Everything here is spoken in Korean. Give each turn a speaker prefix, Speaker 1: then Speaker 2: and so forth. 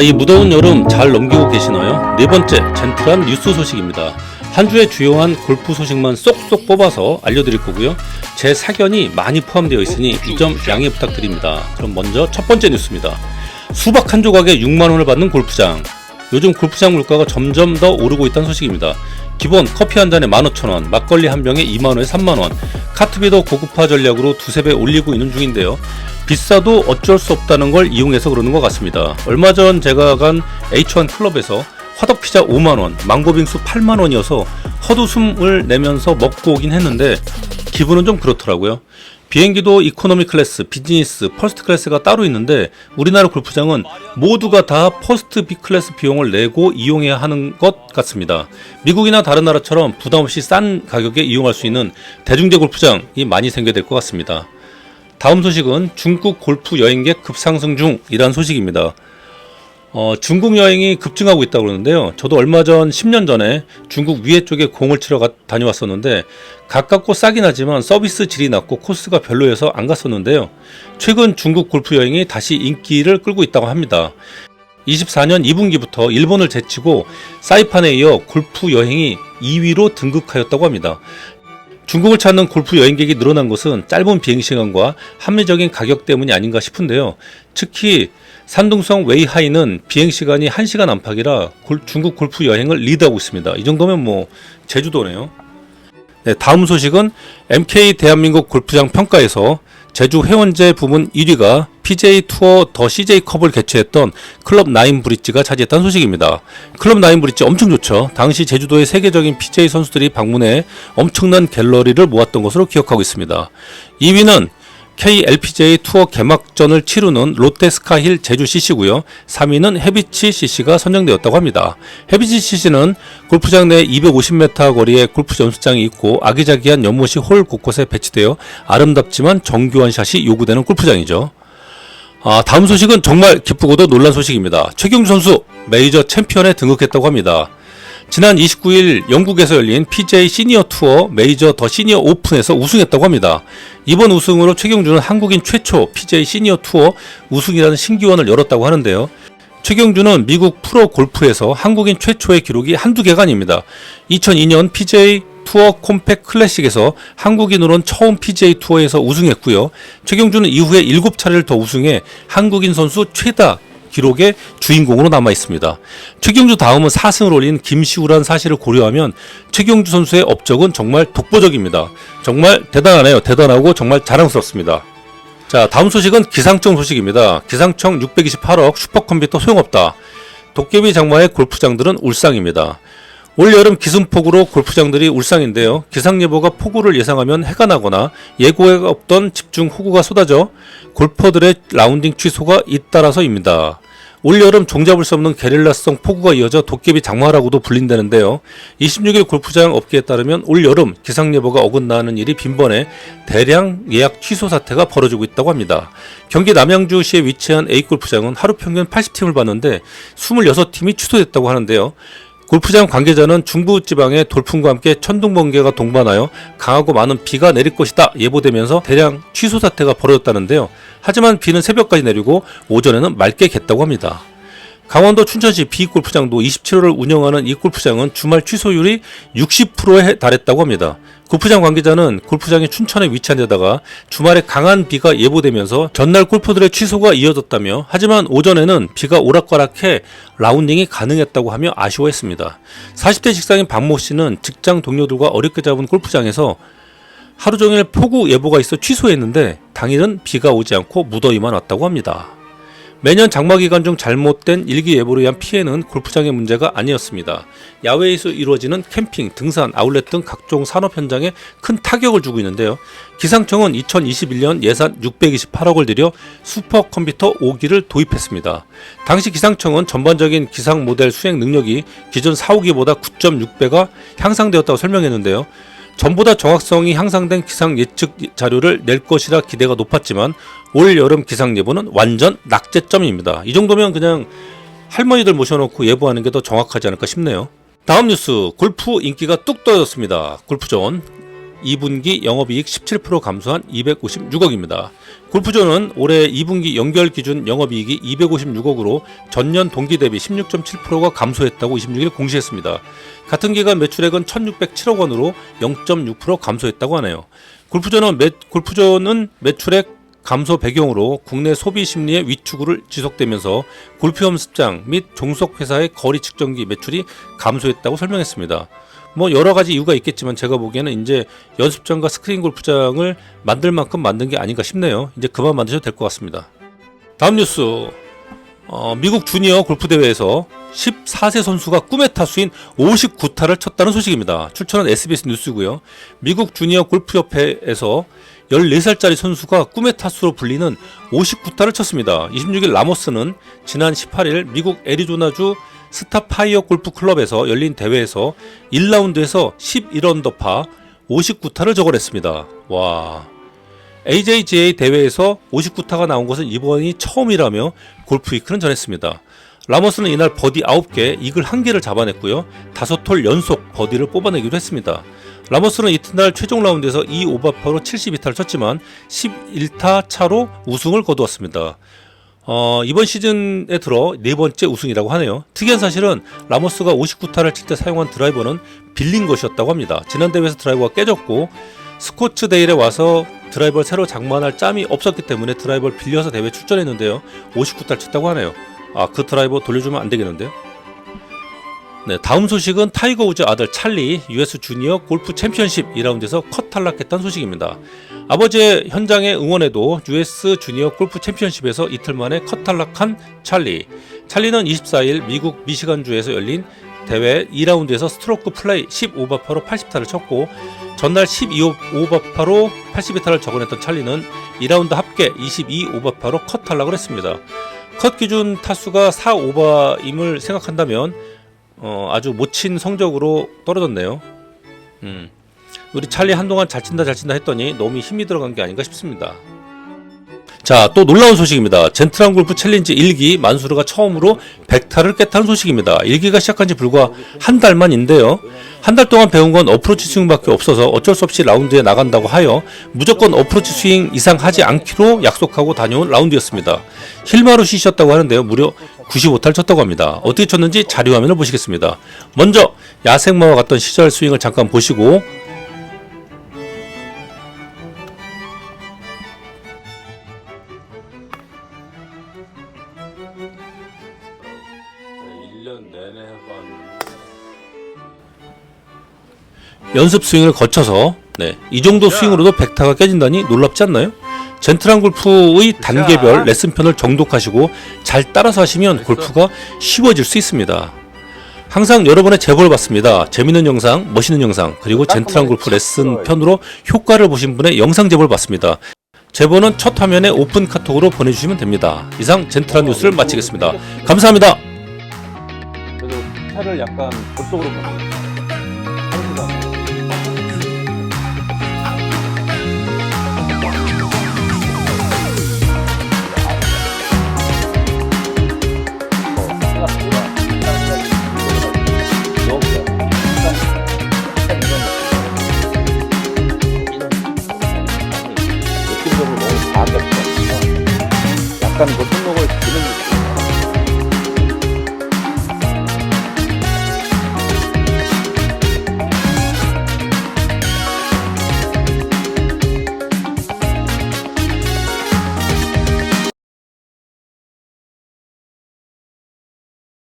Speaker 1: 이 무더운 여름 잘 넘기고 계시나요? 네 번째, 젠틀한 뉴스 소식입니다. 한 주의 주요한 골프 소식만 쏙쏙 뽑아서 알려드릴 거고요. 제 사견이 많이 포함되어 있으니 이 점 양해 부탁드립니다. 그럼 먼저 첫 번째 뉴스입니다. 수박 한 조각에 6만원을 받는 골프장. 요즘 골프장 물가가 점점 더 오르고 있다는 소식입니다. 기본 커피 한 잔에 15,000원, 막걸리 한 병에 2만원에 3만원, 카트비도 고급화 전략으로 두세 배 올리고 있는 중인데요. 비싸도 어쩔 수 없다는 걸 이용해서 그러는 것 같습니다. 얼마 전 제가 간 H1 클럽에서 화덕피자 5만원, 망고빙수 8만원이어서 헛웃음을 내면서 먹고 오긴 했는데 기분은 좀 그렇더라고요. 비행기도 이코노미 클래스, 비즈니스, 퍼스트 클래스가 따로 있는데 우리나라 골프장은 모두가 다 퍼스트 B 클래스 비용을 내고 이용해야 하는 것 같습니다. 미국이나 다른 나라처럼 부담없이 싼 가격에 이용할 수 있는 대중제 골프장이 많이 생겨야 될 것 같습니다. 다음 소식은 중국 골프 여행객 급상승 중이라는 소식입니다. 중국 여행이 급증하고 있다고 그러는데요. 저도 얼마 전 10년 전에 중국 위에 쪽에 공을 치러 다녀왔었는데 가깝고 싸긴 하지만 서비스 질이 낮고 코스가 별로여서 안 갔었는데요. 최근 중국 골프 여행이 다시 인기를 끌고 있다고 합니다. 24년 2분기부터 일본을 제치고 사이판에 이어 골프 여행이 2위로 등극하였다고 합니다. 중국을 찾는 골프 여행객이 늘어난 것은 짧은 비행시간과 합리적인 가격 때문이 아닌가 싶은데요. 특히 산둥성 웨이하이는 비행시간이 1시간 안팎이라 중국 골프 여행을 리드하고 있습니다. 이 정도면 뭐 제주도네요. 네, 다음 소식은 MK 대한민국 골프장 평가에서 제주 회원제 부문 1위가 PGA 투어 더 CJ컵을 개최했던 클럽 9 브릿지가 차지했다는 소식입니다. 클럽 9 브릿지 엄청 좋죠. 당시 제주도의 세계적인 PGA 선수들이 방문해 엄청난 갤러리를 모았던 것으로 기억하고 있습니다. 2위는 KLPGA 투어 개막전을 치르는 롯데 스카힐 제주 CC고요. 3위는 해비치 CC가 선정되었다고 합니다. 해비치 CC는 골프장 내 250m 거리에 골프 연습장이 있고 아기자기한 연못이 홀 곳곳에 배치되어 아름답지만 정교한 샷이 요구되는 골프장이죠. 다음 소식은 정말 기쁘고도 놀란 소식입니다. 최경주 선수 메이저 챔피언에 등극했다고 합니다. 지난 29일 영국에서 열린 PGA 시니어 투어 메이저 더 시니어 오픈에서 우승했다고 합니다. 이번 우승으로 최경주는 한국인 최초 PGA 시니어 투어 우승이라는 신기원을 열었다고 하는데요. 최경주는 미국 프로 골프에서 한국인 최초의 기록이 한두 개가 아닙니다. 2002년 PGA 투어 콤팩 클래식에서 한국인으로는 처음 PGA 투어에서 우승했고요. 최경주는 이후에 7차례를 더 우승해 한국인 선수 최다 기록의 주인공으로 남아 있습니다. 최경주 다음은 4승을 올린 김시우란 사실을 고려하면 최경주 선수의 업적은 정말 독보적입니다. 정말 대단하네요. 대단하고 정말 자랑스럽습니다. 자, 다음 소식은 기상청 소식입니다. 기상청 628억 슈퍼컴퓨터 소용없다. 도깨비 장마의 골프장들은 울상입니다. 올 여름 기승폭우로 골프장들이 울상인데요. 기상예보가 폭우를 예상하면 해가 나거나 예고가 없던 집중 호구가 쏟아져 골퍼들의 라운딩 취소가 잇따라서입니다. 올 여름 종잡을 수 없는 게릴라성 폭우가 이어져 도깨비 장마라고도 불린다는데요. 26일 골프장 업계에 따르면 올 여름 기상예보가 어긋나는 일이 빈번해 대량 예약 취소 사태가 벌어지고 있다고 합니다. 경기 남양주시에 위치한 A골프장은 하루 평균 80팀을 봤는데 26팀이 취소됐다고 하는데요. 골프장 관계자는 중부지방의 돌풍과 함께 천둥번개가 동반하여 강하고 많은 비가 내릴 것이다 예보되면서 대량 취소 사태가 벌어졌다는데요. 하지만 비는 새벽까지 내리고 오전에는 맑게 겠다고 합니다. 강원도 춘천시 B골프장도 27호를 운영하는 이 골프장은 주말 취소율이 60%에 달했다고 합니다. 골프장 관계자는 골프장이 춘천에 위치한 데다가 주말에 강한 비가 예보되면서 전날 골퍼들의 취소가 이어졌다며 하지만 오전에는 비가 오락가락해 라운딩이 가능했다고 하며 아쉬워했습니다. 40대 직장인 박모 씨는 직장 동료들과 어렵게 잡은 골프장에서 하루 종일 폭우 예보가 있어 취소했는데 당일은 비가 오지 않고 무더위만 왔다고 합니다. 매년 장마 기간 중 잘못된 일기예보로 인한 피해는 골프장의 문제가 아니었습니다. 야외에서 이루어지는 캠핑, 등산, 아울렛 등 각종 산업 현장에 큰 타격을 주고 있는데요. 기상청은 2021년 예산 628억을 들여 슈퍼컴퓨터 5기를 도입했습니다. 당시 기상청은 전반적인 기상 모델 수행 능력이 기존 4, 5기보다 9.6배가 향상되었다고 설명했는데요. 전보다 정확성이 향상된 기상 예측 자료를 낼 것이라 기대가 높았지만 올 여름 기상 예보는 완전 낙제점입니다. 이 정도면 그냥 할머니들 모셔놓고 예보하는 게 더 정확하지 않을까 싶네요. 다음 뉴스, 골프 인기가 뚝 떨어졌습니다. 골프존 2분기 영업이익 17% 감소한 256억입니다. 골프존은 올해 2분기 연결 기준 영업이익이 256억으로 전년 동기 대비 16.7%가 감소했다고 26일 공시했습니다. 같은 기간 매출액은 1607억 원으로 0.6% 감소했다고 하네요. 골프존은 매출액 감소 배경으로 국내 소비 심리의 위축을 지속되면서 골프 연습장 및 종속 회사의 거리 측정기 매출이 감소했다고 설명했습니다. 뭐 여러 가지 이유가 있겠지만 제가 보기에는 이제 연습장과 스크린 골프장을 만들 만큼 만든 게 아닌가 싶네요. 이제 그만 만드셔도 될 것 같습니다. 다음 뉴스. 미국 주니어 골프 대회에서 14세 선수가 꿈의 타수인 59타를 쳤다는 소식입니다. 출처는 SBS 뉴스고요. 미국 주니어 골프협회에서 14살짜리 선수가 꿈의 타수로 불리는 59타를 쳤습니다. 26일 라모스는 지난 18일 미국 애리조나주 스타파이어 골프 클럽에서 열린 대회에서 1라운드에서 11언더파 59타를 적어냈습니다. 와. AJGA 대회에서 59타가 나온 것은 이번이 처음이라며 골프위크는 전했습니다. 라모스는 이날 버디 9개, 이글 1개를 잡아냈고요. 5홀 연속 버디를 뽑아내기도 했습니다. 라모스는 이튿날 최종 라운드에서 2오버파로 72타를 쳤지만 11타 차로 우승을 거두었습니다. 이번 시즌에 들어 네 번째 우승이라고 하네요. 특이한 사실은 라모스가 59타를 칠 때 사용한 드라이버는 빌린 것이었다고 합니다. 지난 대회에서 드라이버가 깨졌고 스코츠데일에 와서 드라이버를 새로 장만할 짬이 없었기 때문에 드라이버를 빌려서 대회에 출전했는데요. 59타를 쳤다고 하네요. 그 드라이버 돌려주면 안 되겠는데요. 네, 다음 소식은 타이거 우즈 아들 찰리 US 주니어 골프 챔피언십 2라운드에서 컷 탈락했다는 소식입니다. 아버지의 현장에 응원에도 US 주니어 골프 챔피언십에서 이틀 만에 컷 탈락한 찰리는 24일 미국 미시간주에서 열린 대회 2라운드에서 스트로크 플레이 10오버파로 80타를 쳤고 전날 12오버파로 82타를 적어냈던 찰리는 2라운드 합계 22오버파로 컷 탈락을 했습니다. 컷 기준 타수가 4오버임을 생각한다면 아주 못 친 성적으로 떨어졌네요. 우리 찰리 한동안 잘 친다 했더니 너무 힘이 들어간 게 아닌가 싶습니다. 자, 또 놀라운 소식입니다. 젠트란 골프 챌린지 1기 만수르가 처음으로 100타를 깼다는 소식입니다. 1기가 시작한 지 불과 한 달만인데요. 한 달 동안 배운 건 어프로치 스윙밖에 없어서 어쩔 수 없이 라운드에 나간다고 하여 무조건 어프로치 스윙 이상 하지 않기로 약속하고 다녀온 라운드였습니다. 힐마로 쉬셨다고 하는데요. 무려 95타를 쳤다고 합니다. 어떻게 쳤는지 자료화면을 보시겠습니다. 먼저 야생마와 갔던 시절 스윙을 잠깐 보시고 연습 스윙을 거쳐서 이 정도 스윙으로도 100타가 깨진다니 놀랍지 않나요? 젠트란 골프의 단계별 레슨편을 정독하시고 잘 따라서 하시면 골프가 쉬워질 수 있습니다. 항상 여러분의 제보를 받습니다. 재밌는 영상, 멋있는 영상, 그리고 젠트란 골프 레슨편으로 효과를 보신 분의 영상 제보를 받습니다. 제보는 첫 화면에 오픈 카톡으로 보내주시면 됩니다. 이상 젠트란 뉴스를 마치겠습니다. 감사합니다. 그래도 차를 약간 골속으로 보내요.